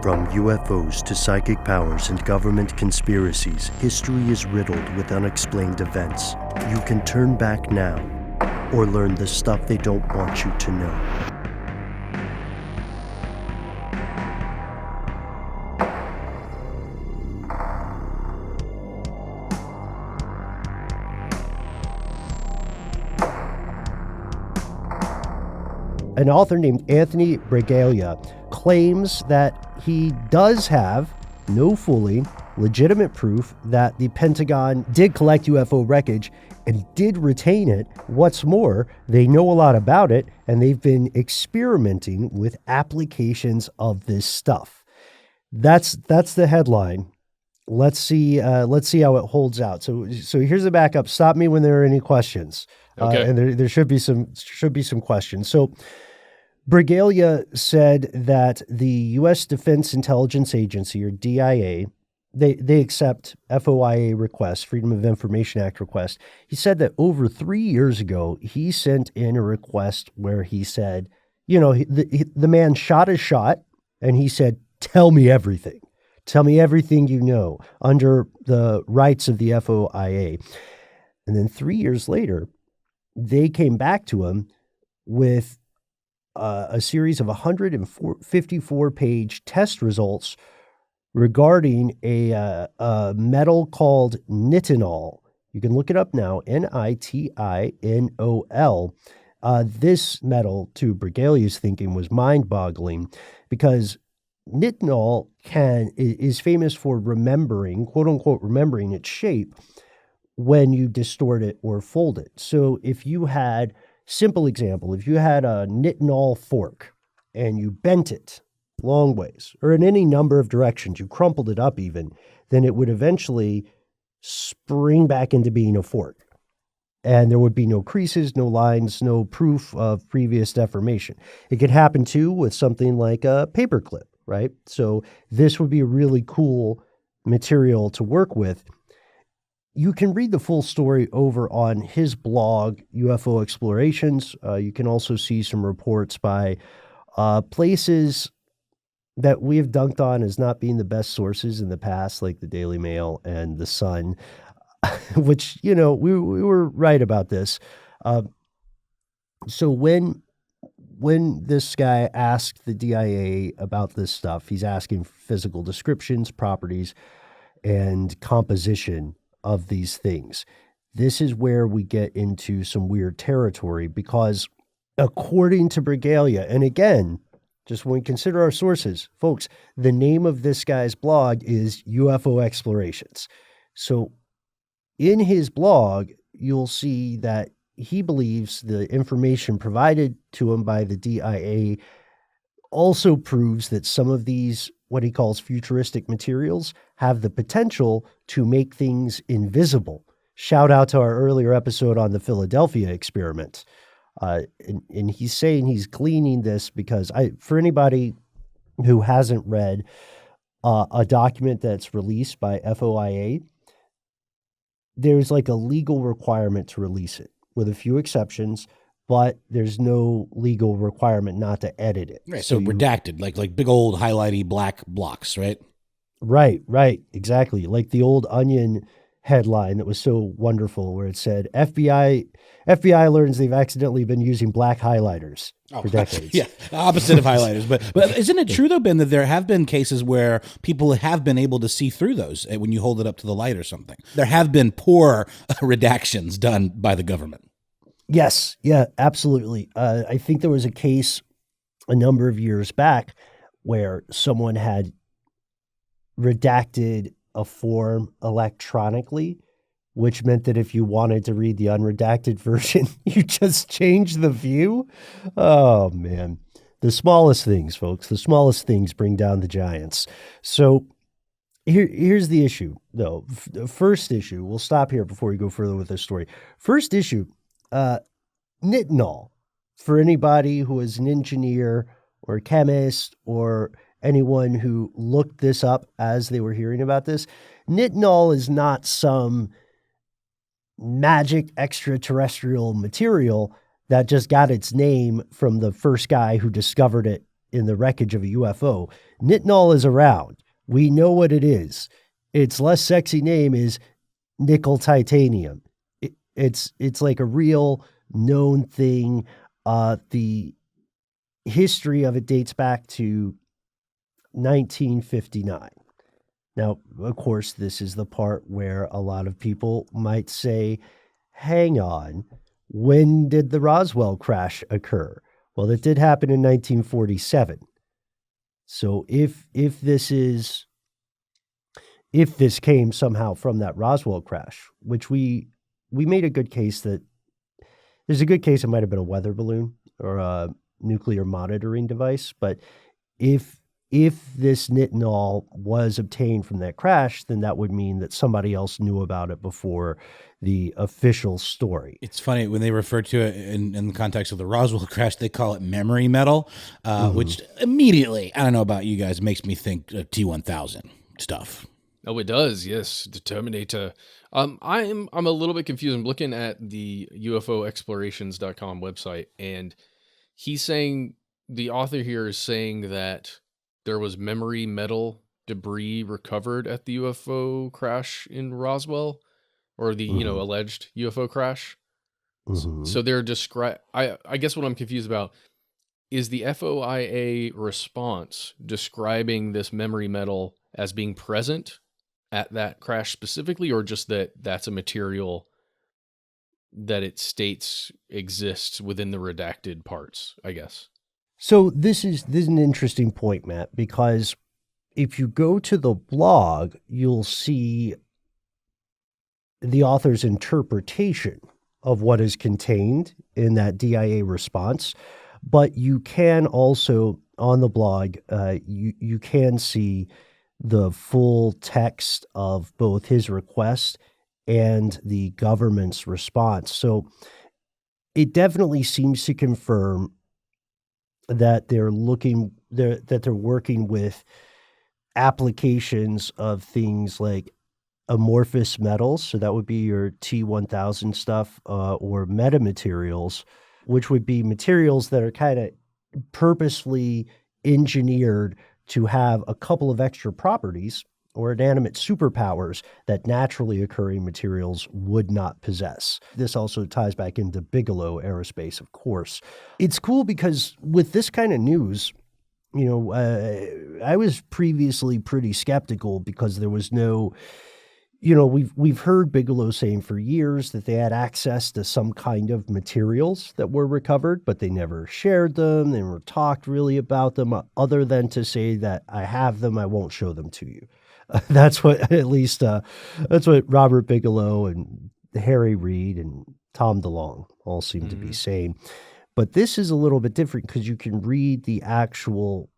From UFOs to psychic powers and government conspiracies, history is riddled with unexplained events. You can turn back now or learn the stuff they don't want you to know. An author named Anthony Bragalia claims that he does have no fully legitimate proof that the Pentagon did collect UFO wreckage and did retain it. What's more, they know a lot about it, and they've been experimenting with applications of this stuff. That's the headline. Let's see how it holds out. So here's the backup. Stop me when there are any questions. Okay. And there should be some questions. So Bragalia said that the U.S. Defense Intelligence Agency, or DIA, they accept FOIA requests, Freedom of Information Act requests. He said that over 3 years ago, he sent in a request where he said, the man shot his shot, and he said, tell me everything. Tell me everything you know under the rights of the FOIA. And then 3 years later, they came back to him with a series of 154-page test results regarding a metal called nitinol. You can look it up now, Nitinol. This metal, to Bragalia's thinking, was mind-boggling because nitinol is famous for remembering, quote-unquote, remembering its shape when you distort it or fold it. So if you had... Simple example, if you had a nitinol fork and you bent it long ways or in any number of directions, you crumpled it up even, then it would eventually spring back into being a fork. And there would be no creases, no lines, no proof of previous deformation. It could happen too with something like a paperclip, right? So this would be a really cool material to work with. You can read the full story over on his blog, UFO Explorations. You can also see some reports by places that we have dunked on as not being the best sources in the past, like the Daily Mail and the Sun, which, we were right about this. So when this guy asked the DIA about this stuff, he's asking for physical descriptions, properties, and composition of these things. This is where we get into some weird territory because according to Bragalia, and again, just when we consider our sources, folks, the name of this guy's blog is UFO Explorations. So in his blog, you'll see that he believes the information provided to him by the DIA also proves that some of these, what he calls futuristic materials, have the potential to make things invisible. Shout out to our earlier episode on the Philadelphia experiment. And he's saying he's gleaning this because for anybody who hasn't read a document that's released by FOIA, there's like a legal requirement to release it with a few exceptions, but there's no legal requirement not to edit it. Right. So redacted, like big old highlighty black blocks, right? Right. Exactly. Like the old Onion headline that was so wonderful where it said FBI learns they've accidentally been using black highlighters for decades. Yeah, opposite of highlighters. But isn't it true though, Ben, that there have been cases where people have been able to see through those when you hold it up to the light or something? There have been poor redactions done by the government. Yes. Yeah, absolutely. I think there was a case a number of years back where someone had redacted a form electronically, which meant that if you wanted to read the unredacted version, you just changed the view. Oh, man. The smallest things, folks, the smallest things bring down the giants. So here's the issue, though. The first issue, we'll stop here before we go further with this story. First issue, nitinol. For anybody who is an engineer or a chemist or anyone who looked this up as they were hearing about this, nitinol is not some magic extraterrestrial material that just got its name from the first guy who discovered it in the wreckage of a UFO. Nitinol is around. We know what it is. Its less sexy name is nickel titanium. It's like a real known thing. The history of it dates back to 1959. Now, of course, this is the part where a lot of people might say, hang on, when did the Roswell crash occur? Well, it did happen in 1947. So if this came somehow from that Roswell crash, which we made a good case that there's a good case it might have been a weather balloon or a nuclear monitoring device, but if this nitinol was obtained from that crash, then that would mean that somebody else knew about it before the official story. It's funny when they refer to it in the context of the Roswell crash, they call it memory metal, which immediately, I don't know about you guys, makes me think T-1000 stuff. Oh, it does. Yes. The Terminator. I'm a little bit confused. I'm looking at the UFOexplorations.com website, and he's saying, the author here is saying that there was memory metal debris recovered at the UFO crash in Roswell, or the, alleged UFO crash. So they're I guess what I'm confused about is the FOIA response describing this memory metal as being present at that crash specifically, or just that that's a material that it states exists within the redacted parts, I guess. So this is an interesting point, Matt, because if you go to the blog, you'll see the author's interpretation of what is contained in that DIA response. But you can also, on the blog, you can see the full text of both his request and the government's response. So it definitely seems to confirm that they're working with applications of things like amorphous metals. So that would be your T-1000 stuff, or metamaterials, which would be materials that are kind of purposely engineered to have a couple of extra properties or inanimate superpowers that naturally occurring materials would not possess. This also ties back into Bigelow Aerospace, of course. It's cool because with this kind of news, I was previously pretty skeptical because there was no, we've heard Bigelow saying for years that they had access to some kind of materials that were recovered, but they never shared them. They never talked really about them other than to say that I have them, I won't show them to you. That's what, at least, that's what Robert Bigelow and Harry Reid and Tom DeLonge all seem to be saying. But this is a little bit different because you can read the actual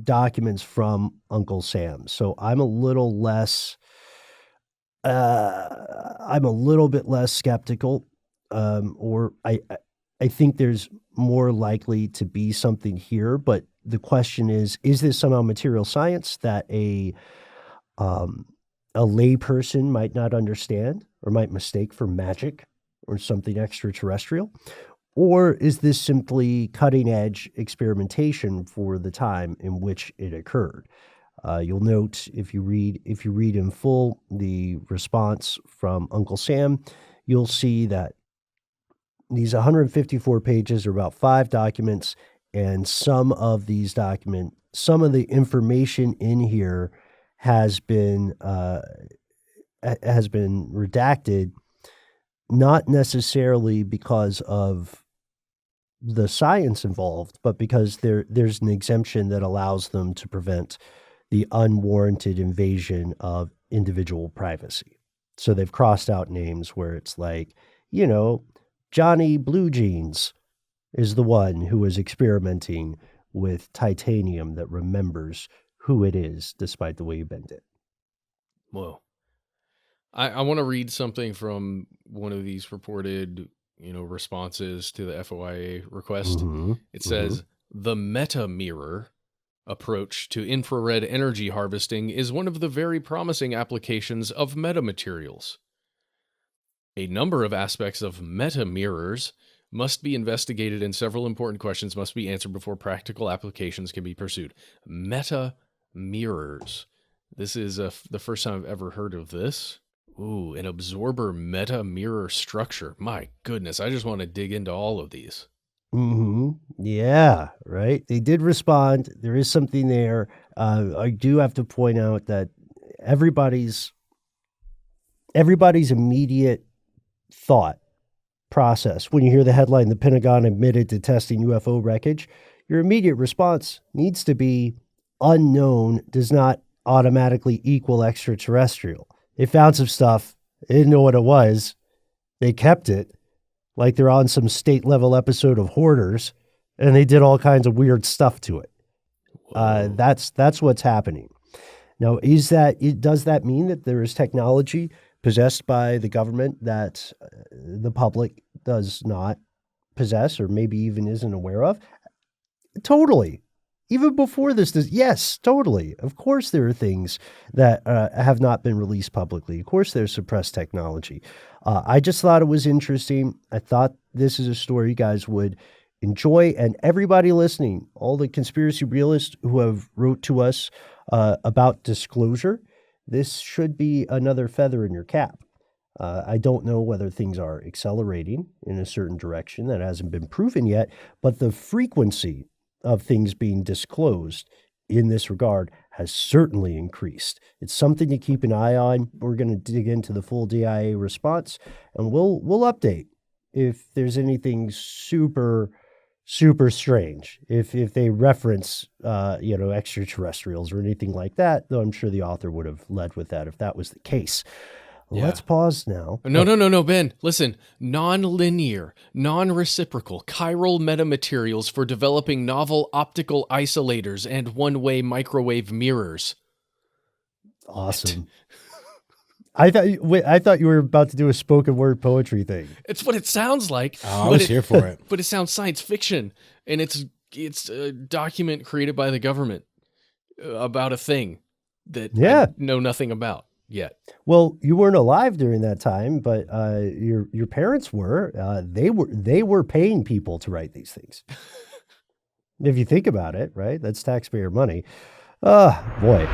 documents from Uncle Sam. So I'm a little bit less skeptical, or I think there's more likely to be something here. But the question is this somehow material science that a layperson might not understand or might mistake for magic or something extraterrestrial? Or is this simply cutting edge experimentation for the time in which it occurred? You'll note if you read in full the response from Uncle Sam, you'll see that these 154 pages are about 5 documents, and some of the information in here has been redacted, not necessarily because of the science involved, but because there's an exemption that allows them to prevent the unwarranted invasion of individual privacy. So they've crossed out names where it's like, Johnny Blue Jeans is the one who is experimenting with titanium that remembers who it is, despite the way you bend it. Whoa. I want to read something from one of these reported, responses to the FOIA request. It says, the meta mirror approach to infrared energy harvesting is one of the very promising applications of metamaterials. A number of aspects of meta mirrors must be investigated and several important questions must be answered before practical applications can be pursued. Meta mirrors. This is the first time I've ever heard of this. Ooh, an absorber meta mirror structure. My goodness, I just want to dig into all of these. Mm-hmm. Yeah, right. They did respond. There is something there. I do have to point out that everybody's immediate thought process when you hear the headline, "The Pentagon admitted to testing UFO wreckage," your immediate response needs to be unknown does not automatically equal extraterrestrial. They found some stuff. They didn't know what it was. They kept it like they're on some state level episode of Hoarders, and they did all kinds of weird stuff to it. That's what's happening. Now, does that mean that there is technology possessed by the government that the public does not possess or maybe even isn't aware of? Totally. Even before this, yes, totally. Of course, there are things that have not been released publicly. Of course, there's suppressed technology. I just thought it was interesting. I thought this is a story you guys would enjoy. And everybody listening, all the conspiracy realists who have wrote to us about disclosure, this should be another feather in your cap. I don't know whether things are accelerating in a certain direction that hasn't been proven yet, but the frequency of things being disclosed in this regard has certainly increased. It's something to keep an eye on. We're going to dig into the full DIA response, and we'll update if there's anything super strange. If they reference extraterrestrials or anything like that, though I'm sure the author would have led with that if that was the case. Yeah. Let's pause now. No, Ben. Listen, non-linear, non-reciprocal, chiral metamaterials for developing novel optical isolators and one-way microwave mirrors. Awesome. I thought you were about to do a spoken word poetry thing. It's what it sounds like. Oh, I was here for it. But it sounds science fiction, and it's a document created by the government about a thing that I know nothing about yet. Well, you weren't alive during that time, but your parents were. They were paying people to write these things. If you think about it, right? That's taxpayer money. Boy.